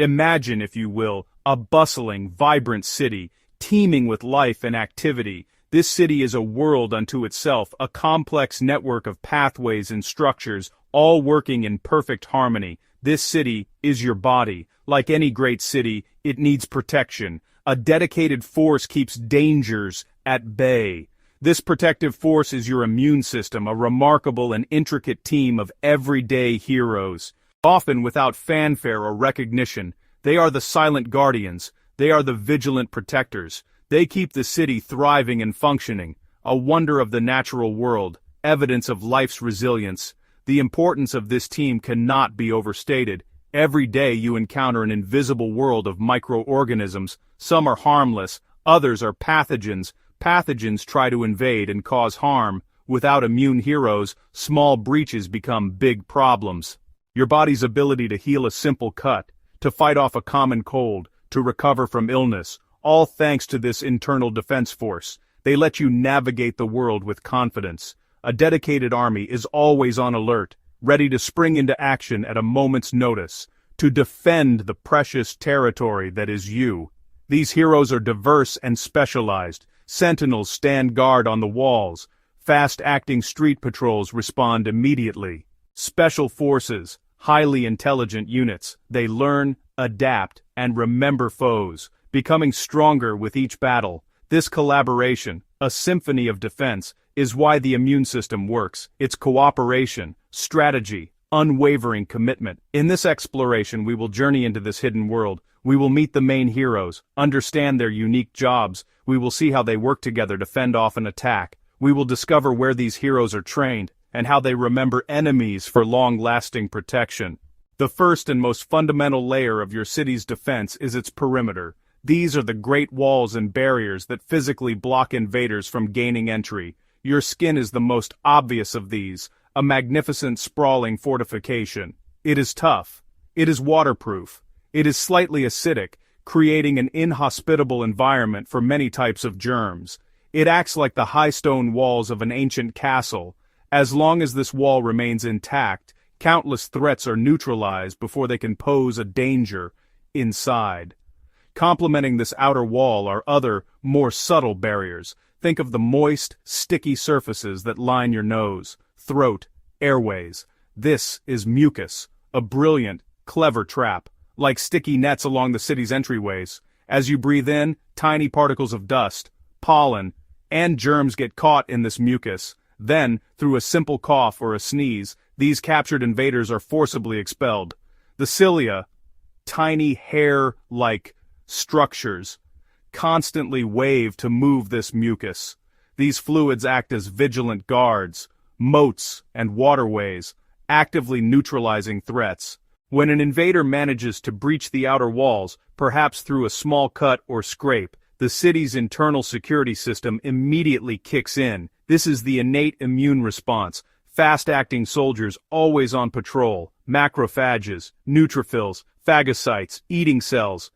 Imagine, if you will, a bustling, vibrant city, teeming with life and activity. This city is a world unto itself, a complex network of pathways and structures, all working in perfect harmony. This city is your body. Like any great city, it needs protection. A dedicated force keeps dangers at bay. This protective force is your immune system, a remarkable and intricate team of everyday heroes. Often without fanfare or recognition, they are the silent guardians. They are the vigilant protectors. They keep the city thriving and functioning, a wonder of the natural world, evidence of life's resilience. The importance of this team cannot be overstated. Every day you encounter an invisible world of microorganisms. Some are harmless, others are pathogens. Pathogens try to invade and cause harm. Without immune heroes, small breaches become big problems. Your body's ability to heal a simple cut, to fight off a common cold, to recover from illness, all thanks to this internal defense force. They let you navigate the world with confidence. A dedicated army is always on alert, ready to spring into action at a moment's notice, to defend the precious territory that is you. These heroes are diverse and specialized. Sentinels stand guard on the walls. Fast-acting street patrols respond immediately. Special forces, highly intelligent units, they learn, adapt, and remember foes, becoming stronger with each battle. This collaboration, a symphony of defense, is why the immune system works. It's cooperation, strategy, unwavering commitment. In this exploration, we will journey into this hidden world. We will meet the main heroes, understand their unique jobs. We will see how they work together to fend off an attack. We will discover where these heroes are trained, and how they remember enemies for long-lasting protection. The first and most fundamental layer of your city's defense is its perimeter. These are the great walls and barriers that physically block invaders from gaining entry. Your skin is the most obvious of these, a magnificent sprawling fortification. It is tough. It is waterproof. It is slightly acidic, creating an inhospitable environment for many types of germs. It acts like the high stone walls of an ancient castle. As long as this wall remains intact, countless threats are neutralized before they can pose a danger inside. Complementing this outer wall are other, more subtle barriers. Think of the moist, sticky surfaces that line your nose, throat, airways. This is mucus, a brilliant, clever trap, like sticky nets along the city's entryways. As you breathe in, tiny particles of dust, pollen, and germs get caught in this mucus. Then, through a simple cough or a sneeze, these captured invaders are forcibly expelled. The cilia, tiny hair-like structures, constantly wave to move this mucus. These fluids act as vigilant guards, moats, and waterways, actively neutralizing threats. When an invader manages to breach the outer walls, perhaps through a small cut or scrape, the city's internal security system immediately kicks in. This is the innate immune response. Fast-acting soldiers always on patrol, macrophages, neutrophils, phagocytes, eating cells.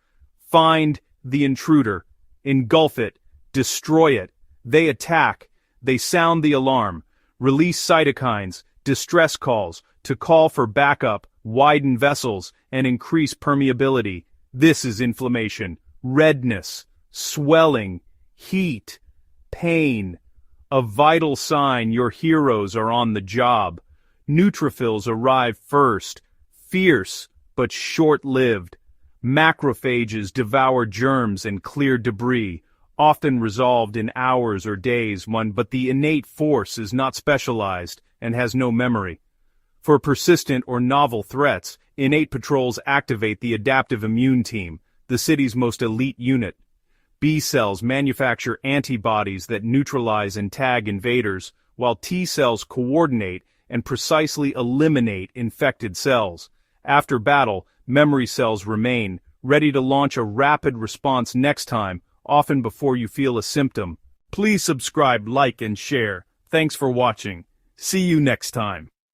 Find the intruder, engulf it, destroy it. They attack, they sound the alarm, release cytokines, distress calls, to call for backup, widen vessels, and increase permeability. This is inflammation, redness, swelling, heat, pain. A vital sign your heroes are on the job. Neutrophils arrive first, fierce but short-lived. Macrophages devour germs and clear debris, often resolved in hours or days, but the innate force is not specialized and has no memory. For persistent or novel threats, innate patrols activate the adaptive immune team, the city's most elite unit. B cells manufacture antibodies that neutralize and tag invaders, while T cells coordinate and precisely eliminate infected cells. After battle, memory cells remain, ready to launch a rapid response next time, often before you feel a symptom. Please subscribe, like, and share. Thanks for watching. See you next time.